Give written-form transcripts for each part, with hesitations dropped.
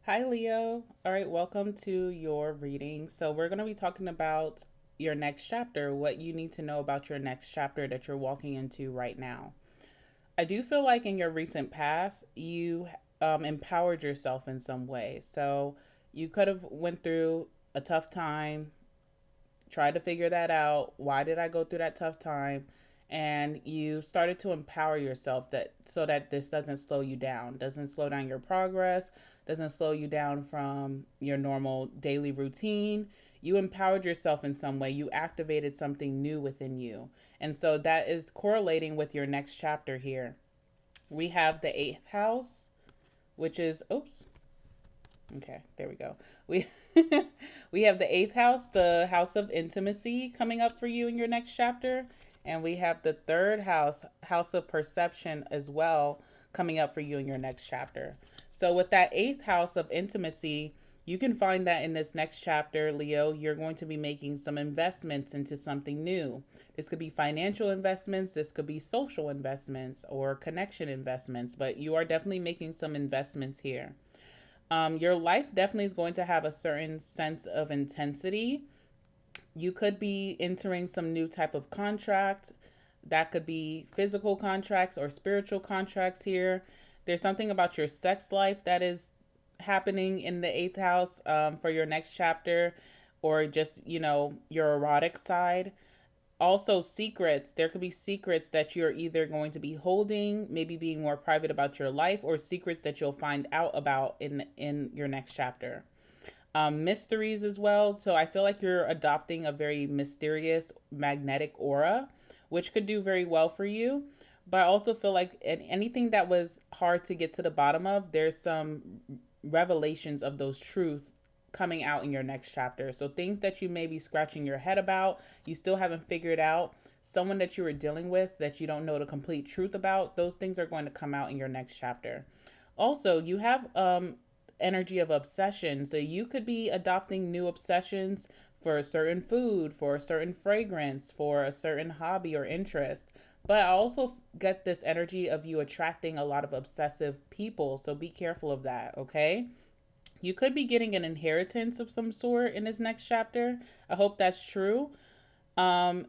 Hi, Leo. All right, welcome to your reading. So, we're going to be talking about your next chapter, what you need to know about your next chapter that you're walking into right now. I do feel like in your recent past, you empowered yourself in some way. So, you could have went through a tough time, tried to figure that out. Why did I go through that tough time? And you started to empower yourself that so that this doesn't slow you down, doesn't slow down your progress, doesn't slow you down from your normal daily routine. You empowered yourself in some way. You activated something new within you. And so that is correlating with your next chapter here. We have the eighth house, which is, oops, okay, there we go. We we have the eighth house, the house of intimacy, coming up for you in your next chapter, and we have the third house, house of perception, as well, coming up for you in your next chapter. So with that eighth house of intimacy, you can find that in this next chapter, Leo, you're going to be making some investments into something new. This could be financial investments, this could be social investments or connection investments, but you are definitely making some investments here. Your life definitely is going to have a certain sense of intensity. You could be entering some new type of contract. That could be physical contracts or spiritual contracts here. There's something about your sex life that is happening in the eighth house for your next chapter, or just, your erotic side. Also, secrets. There could be secrets that you're either going to be holding, maybe being more private about your life, or secrets that you'll find out about in your next chapter. Mysteries as well. So I feel like you're adopting a very mysterious magnetic aura, which could do very well for you. But I also feel like anything that was hard to get to the bottom of, there's some revelations of those truths coming out in your next chapter. So things that you may be scratching your head about, you still haven't figured out, someone that you were dealing with that you don't know the complete truth about, those things are going to come out in your next chapter. Also, you have energy of obsession. So you could be adopting new obsessions for a certain food, for a certain fragrance, for a certain hobby or interest. But I also get this energy of you attracting a lot of obsessive people. So be careful of that, okay? You could be getting an inheritance of some sort in this next chapter. I hope that's true. Um,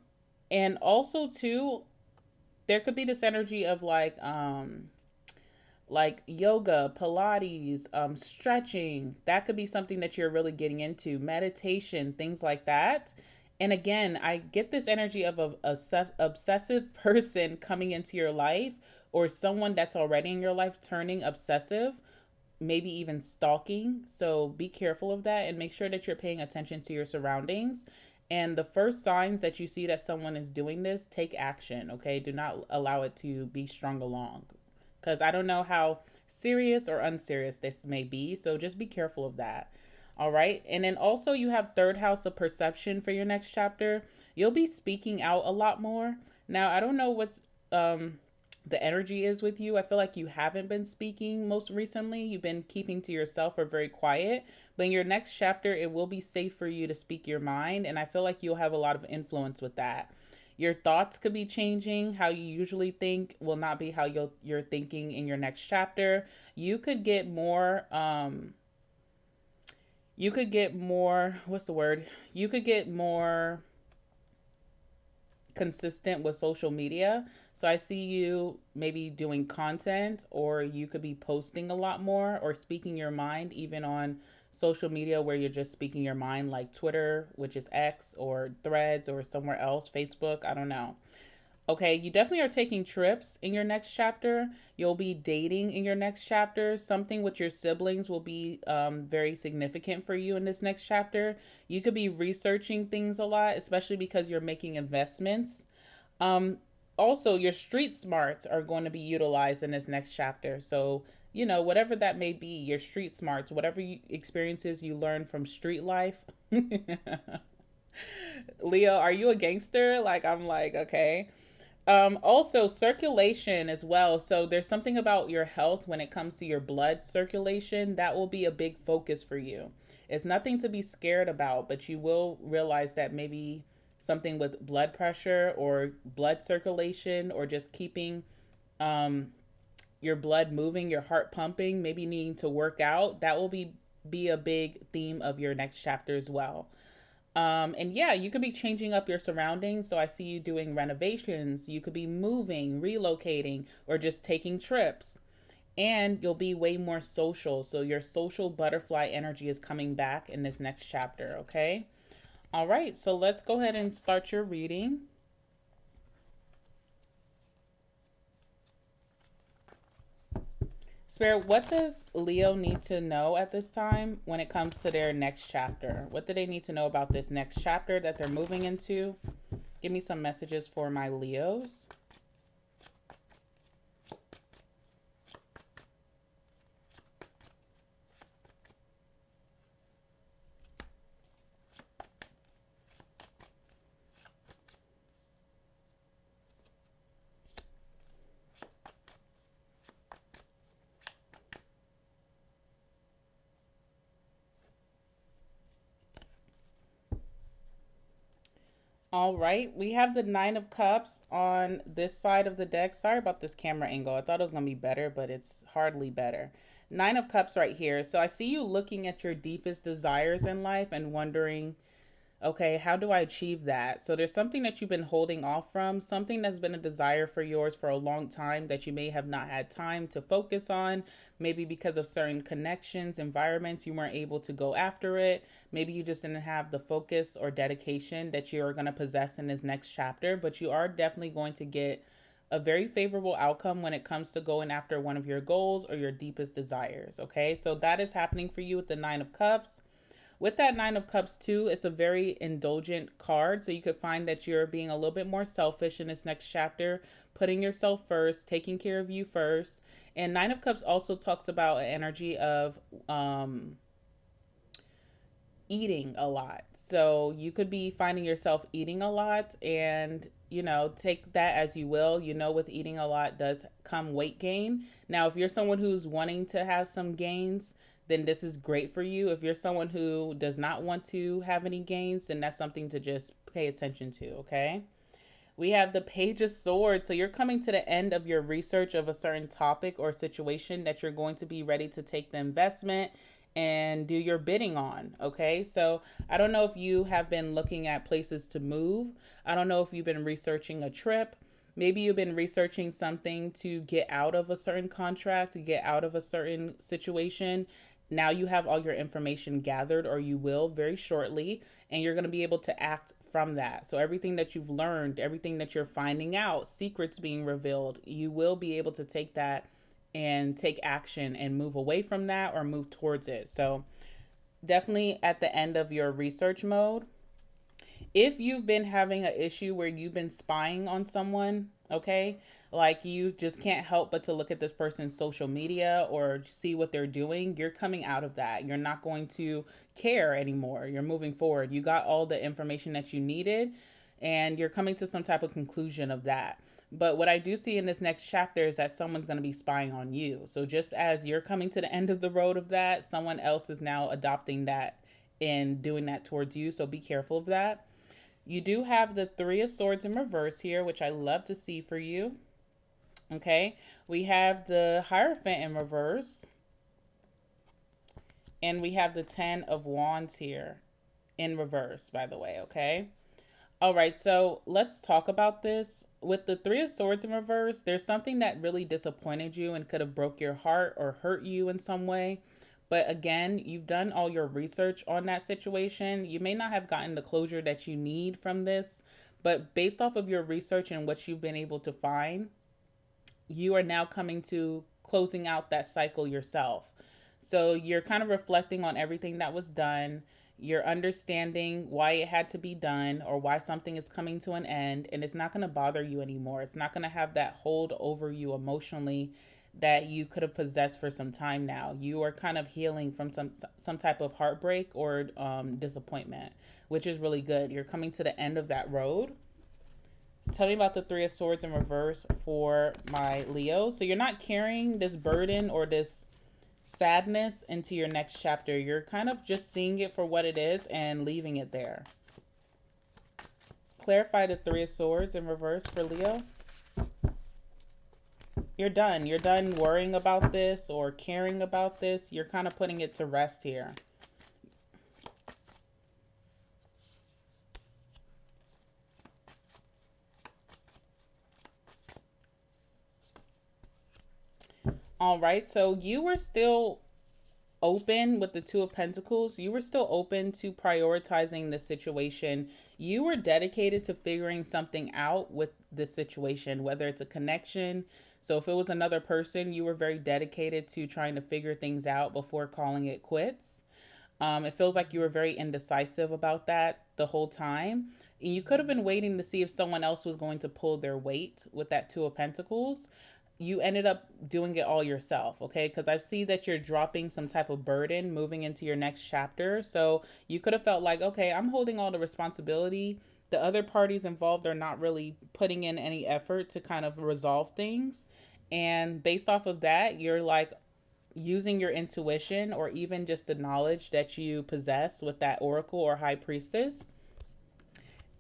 and also too, there could be this energy of like yoga, Pilates, stretching. That could be something that you're really getting into. Meditation, things like that. And again, I get this energy of a obsessive person coming into your life, or someone that's already in your life turning obsessive, maybe even stalking. So be careful of that and make sure that you're paying attention to your surroundings. And the first signs that you see that someone is doing this, take action, okay? Do not allow it to be strung along, because I don't know how serious or unserious this may be. So just be careful of that. All right. And then also, you have third house of perception for your next chapter. You'll be speaking out a lot more. Now, I don't know what's the energy is with you. I feel like you haven't been speaking most recently. You've been keeping to yourself or very quiet. But in your next chapter, it will be safe for you to speak your mind. And I feel like you'll have a lot of influence with that. Your thoughts could be changing. How you usually think will not be how you're thinking in your next chapter. You could get more what's the word? You could get more consistent with social media. So I see you maybe doing content, or you could be posting a lot more or speaking your mind even on social media where you're just speaking your mind, like Twitter, which is X, or Threads, or somewhere else, Facebook, I don't know. Okay, you definitely are taking trips in your next chapter. You'll be dating in your next chapter. Something with your siblings will be very significant for you in this next chapter. You could be researching things a lot, especially because you're making investments. Um, Also, your street smarts are going to be utilized in this next chapter. So, whatever that may be, your street smarts, whatever experiences you learn from street life. Leo, are you a gangster? Like, I'm like, okay. Also, circulation as well. So there's something about your health when it comes to your blood circulation that will be a big focus for you. It's nothing to be scared about, but you will realize that maybe something with blood pressure or blood circulation, or just keeping um, your blood moving, your heart pumping, maybe needing to work out, that will be be a big theme of your next chapter as well. And yeah, you could be changing up your surroundings. So I see you doing renovations. You could be moving, relocating, or just taking trips. And you'll be way more social. So your social butterfly energy is coming back in this next chapter, okay? All right, so let's go ahead and start your reading. Spirit, what does Leo need to know at this time when it comes to their next chapter? What do they need to know about this next chapter that they're moving into? Give me some messages for my Leos. All right, we have the Nine of Cups on this side of the deck. Sorry about this camera angle. I thought it was going to be better, but it's hardly better. Nine of Cups right here. So I see you looking at your deepest desires in life and wondering, okay, how do I achieve that? So there's something that you've been holding off from, something that's been a desire for yours for a long time that you may have not had time to focus on. Maybe because of certain connections, environments, you weren't able to go after it. Maybe you just didn't have the focus or dedication that you're going to possess in this next chapter, but you are definitely going to get a very favorable outcome when it comes to going after one of your goals or your deepest desires. Okay, so that is happening for you with the Nine of Cups. With that Nine of Cups too, it's a very indulgent card. So you could find that you're being a little bit more selfish in this next chapter, putting yourself first, taking care of you first. And Nine of Cups also talks about an energy of eating a lot. So you could be finding yourself eating a lot, and take that as you will. With eating a lot does come weight gain. Now, if you're someone who's wanting to have some gains, then this is great for you. If you're someone who does not want to have any gains, then that's something to just pay attention to, okay? We have the Page of Swords. So you're coming to the end of your research of a certain topic or situation that you're going to be ready to take the investment and do your bidding on, okay? So I don't know if you have been looking at places to move. I don't know if you've been researching a trip. Maybe you've been researching something to get out of a certain contract, to get out of a certain situation. Now you have all your information gathered, or you will very shortly, and you're going to be able to act from that. So everything that you've learned, everything that you're finding out, secrets being revealed, you will be able to take that and take action and move away from that or move towards it. So definitely at the end of your research mode. If you've been having an issue where you've been spying on someone, okay, like you just can't help but to look at this person's social media or see what they're doing, you're coming out of that. You're not going to care anymore. You're moving forward. You got all the information that you needed, and you're coming to some type of conclusion of that. But what I do see in this next chapter is that someone's going to be spying on you. So just as you're coming to the end of the road of that, someone else is now adopting that and doing that towards you. So be careful of that. You do have the Three of Swords in reverse here, which I love to see for you. Okay, we have the Hierophant in reverse. And we have the Ten of Wands here in reverse, by the way, okay? All right, so let's talk about this. With the Three of Swords in reverse, there's something that really disappointed you and could have broke your heart or hurt you in some way. But again, you've done all your research on that situation. You may not have gotten the closure that you need from this, but based off of your research and what you've been able to find, you are now coming to closing out that cycle yourself. So you're kind of reflecting on everything that was done. You're understanding why it had to be done or why something is coming to an end, and it's not going to bother you anymore. It's not going to have that hold over you emotionally that you could have possessed for some time now. You are kind of healing from some type of heartbreak or disappointment, which is really good. You're coming to the end of that road. Tell me about the Three of Swords in reverse for my Leo. So you're not carrying this burden or this sadness into your next chapter. You're kind of just seeing it for what it is and leaving it there. Clarify the Three of Swords in reverse for Leo. You're done. You're done worrying about this or caring about this. You're kind of putting it to rest here. All right. So you were still open with the Two of Pentacles. You were still open to prioritizing the situation. You were dedicated to figuring something out with the situation, whether it's a connection. So if it was another person, you were very dedicated to trying to figure things out before calling it quits. It feels like you were very indecisive about that the whole time. And you could have been waiting to see if someone else was going to pull their weight with that Two of Pentacles. You ended up doing it all yourself, okay? Because I see that you're dropping some type of burden moving into your next chapter. So you could have felt like, okay, I'm holding all the responsibility. The other parties involved are not really putting in any effort to kind of resolve things. And based off of that, you're like, using your intuition or even just the knowledge that you possess with that oracle or high priestess,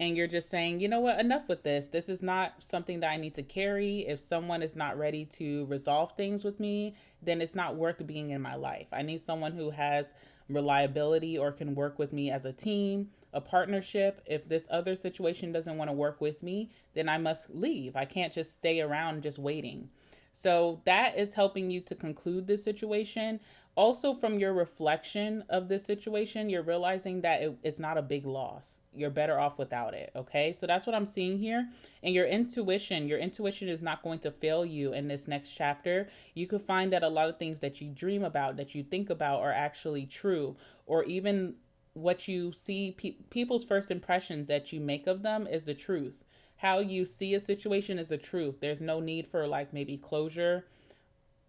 and you're just saying, you know what, enough with this. This is not something that I need to carry. If someone is not ready to resolve things with me, then it's not worth being in my life. I need someone who has reliability or can work with me as a team, a partnership. If this other situation doesn't want to work with me, then I must leave. I can't just stay around just waiting. So that is helping you to conclude this situation. Also, from your reflection of this situation, you're realizing that it's not a big loss. You're better off without it. Okay. So that's what I'm seeing here. And your intuition is not going to fail you in this next chapter. You could find that a lot of things that you dream about, that you think about, are actually true, or even what you see, people's first impressions that you make of them is the truth. How you see a situation is the truth. There's no need for like maybe closure,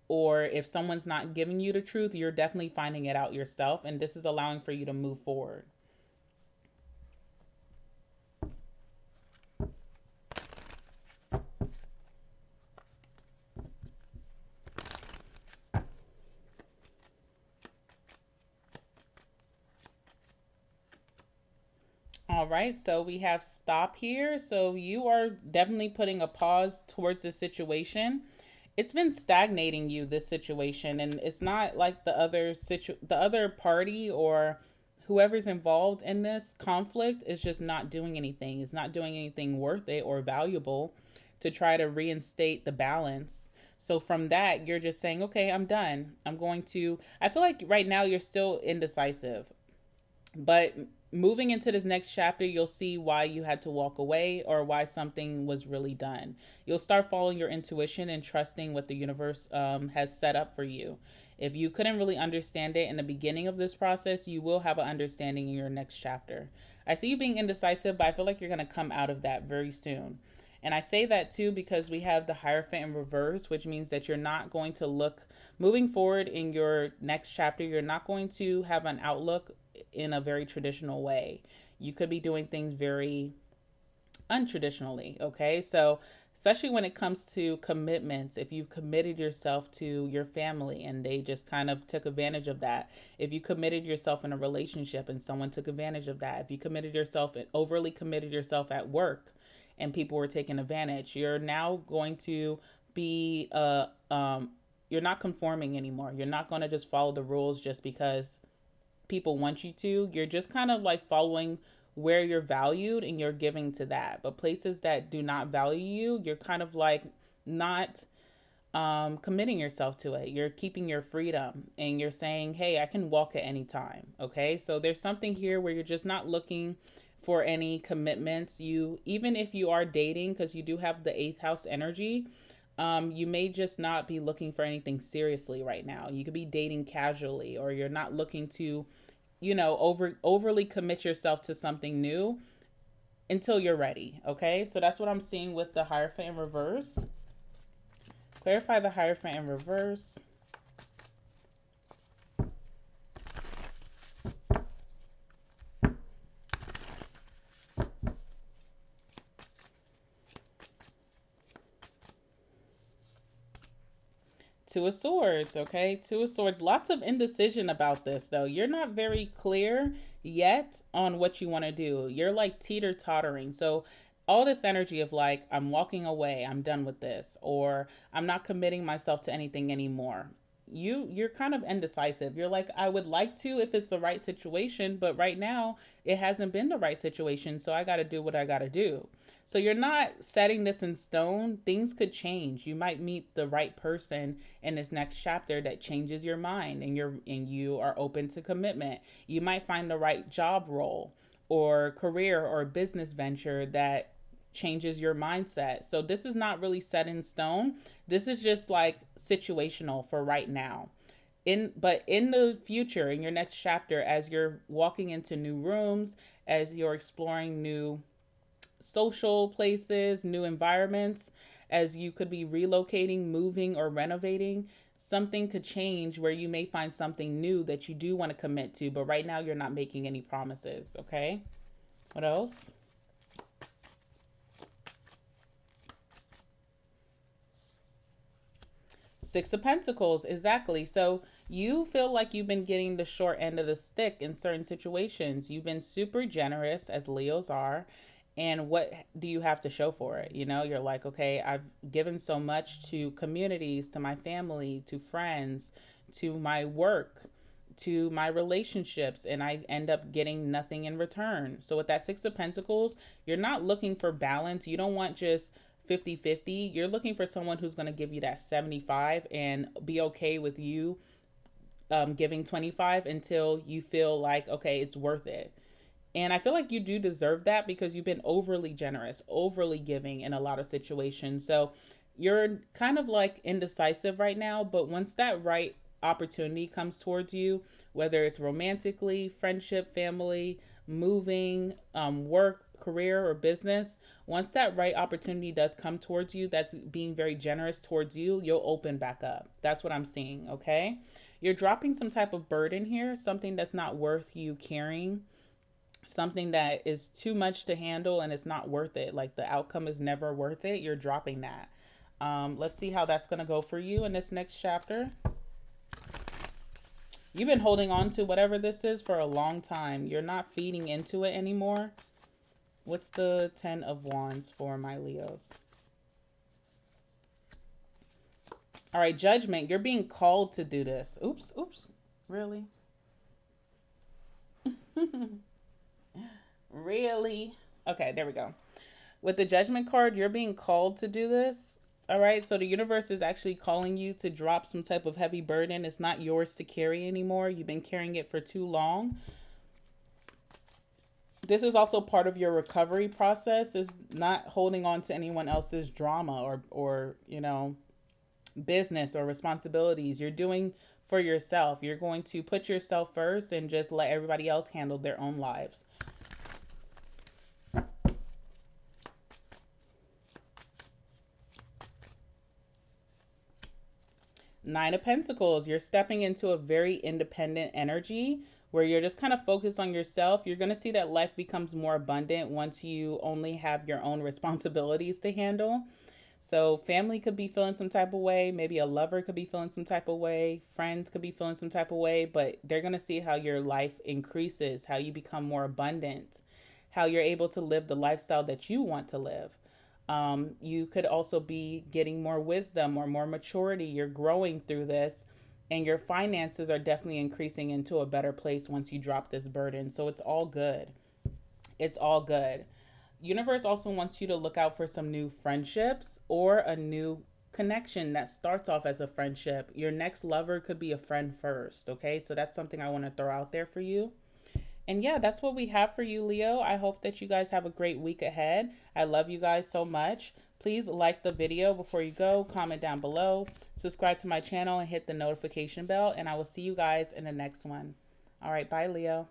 or if someone's not giving you the truth, you're definitely finding it out yourself, and this is allowing for you to move forward. All right, so we have stop here. So you are definitely putting a pause towards the situation. It's been stagnating you, this situation, and it's not like the other party or whoever's involved in this conflict is just not doing anything. It's not doing anything worth it or valuable to try to reinstate the balance. So from that, you're just saying, okay, I'm done. I feel like right now you're still indecisive. But moving into this next chapter, you'll see why you had to walk away or why something was really done. You'll start following your intuition and trusting what the universe has set up for you. If you couldn't really understand it in the beginning of this process, you will have an understanding in your next chapter. I see you being indecisive, but I feel like you're going to come out of that very soon. And I say that too because we have the Hierophant in reverse, which means that you're not going to look, moving forward in your next chapter, you're not going to have an outlook in a very traditional way. You could be doing things very untraditionally, okay? So, especially when it comes to commitments, if you've committed yourself to your family and they just kind of took advantage of that, if you committed yourself in a relationship and someone took advantage of that, if you committed yourself and overly committed yourself at work and people were taking advantage, you're now going to be you're not conforming anymore. You're not going to just follow the rules just because people want you to. You're just kind of like following where you're valued and you're giving to that. But places that do not value you, you're kind of like not committing yourself to it. You're keeping your freedom and you're saying, hey, I can walk at any time. Okay. So there's something here where you're just not looking for any commitments. You, even if you are dating, because you do have the eighth house energy, you may just not be looking for anything seriously right now. You could be dating casually, or you're not looking to, overly commit yourself to something new until you're ready. Okay, so that's what I'm seeing with the Hierophant in reverse. Clarify the Hierophant in reverse. Two of Swords, okay? Two of Swords. Lots of indecision about this, though. You're not very clear yet on what you want to do. You're like teeter-tottering. So all this energy of like, I'm walking away, I'm done with this, or I'm not committing myself to anything anymore. You're kind of indecisive. You're like, I would like to if it's the right situation, but right now it hasn't been the right situation, so I got to do what I got to do. So you're not setting this in stone. Things could change. You might meet the right person in this next chapter that changes your mind, and you are open to commitment. You might find the right job role or career or business venture that changes your mindset. So this is not really set in stone. This is just like situational for right now. But in the future, in your next chapter, as you're walking into new rooms, as you're exploring new social places, new environments, as you could be relocating, moving, or renovating, something could change where you may find something new that you do want to commit to, but right now you're not making any promises, okay? What else? Six of Pentacles, exactly. So you feel like you've been getting the short end of the stick in certain situations. You've been super generous, as Leos are. And what do you have to show for it? You know, you're like, okay, I've given so much to communities, to my family, to friends, to my work, to my relationships, and I end up getting nothing in return. So with that Six of Pentacles, you're not looking for balance. You don't want just 50-50. You're looking for someone who's going to give you that 75 and be okay with you giving 25 until you feel like, okay, it's worth it. And I feel like you do deserve that because you've been overly generous, overly giving in a lot of situations. So you're kind of like indecisive right now, but once that right opportunity comes towards you, whether it's romantically, friendship, family, moving, work, career, or business, once that right opportunity does come towards you, that's being very generous towards you, you'll open back up. That's what I'm seeing, okay? You're dropping some type of burden here, something that's not worth you carrying, something that is too much to handle and it's not worth it. Like the outcome is never worth it. You're dropping that. Let's see how that's going to go for you in this next chapter. You've been holding on to whatever this is for a long time. You're not feeding into it anymore. What's the 10 of Wands for my Leos? All right, Judgment. You're being called to do this. Oops. Really? Really? Okay, there we go. With the Judgment card, you're being called to do this. All right, so the universe is actually calling you to drop some type of heavy burden. It's not yours to carry anymore. You've been carrying it for too long. This is also part of your recovery process, is not holding on to anyone else's drama or business or responsibilities. You're doing for yourself. You're going to put yourself first and just let everybody else handle their own lives. Nine of Pentacles, you're stepping into a very independent energy where you're just kind of focused on yourself. You're going to see that life becomes more abundant once you only have your own responsibilities to handle. So family could be feeling some type of way. Maybe a lover could be feeling some type of way. Friends could be feeling some type of way, but they're going to see how your life increases, how you become more abundant, how you're able to live the lifestyle that you want to live. You could also be getting more wisdom or more maturity. You're growing through this, and your finances are definitely increasing into a better place once you drop this burden. So it's all good. It's all good. Universe also wants you to look out for some new friendships or a new connection that starts off as a friendship. Your next lover could be a friend first, okay? So that's something I want to throw out there for you. And yeah, that's what we have for you, Leo. I hope that you guys have a great week ahead. I love you guys so much. Please like the video before you go, comment down below, subscribe to my channel, and hit the notification bell. And I will see you guys in the next one. All right, bye, Leo.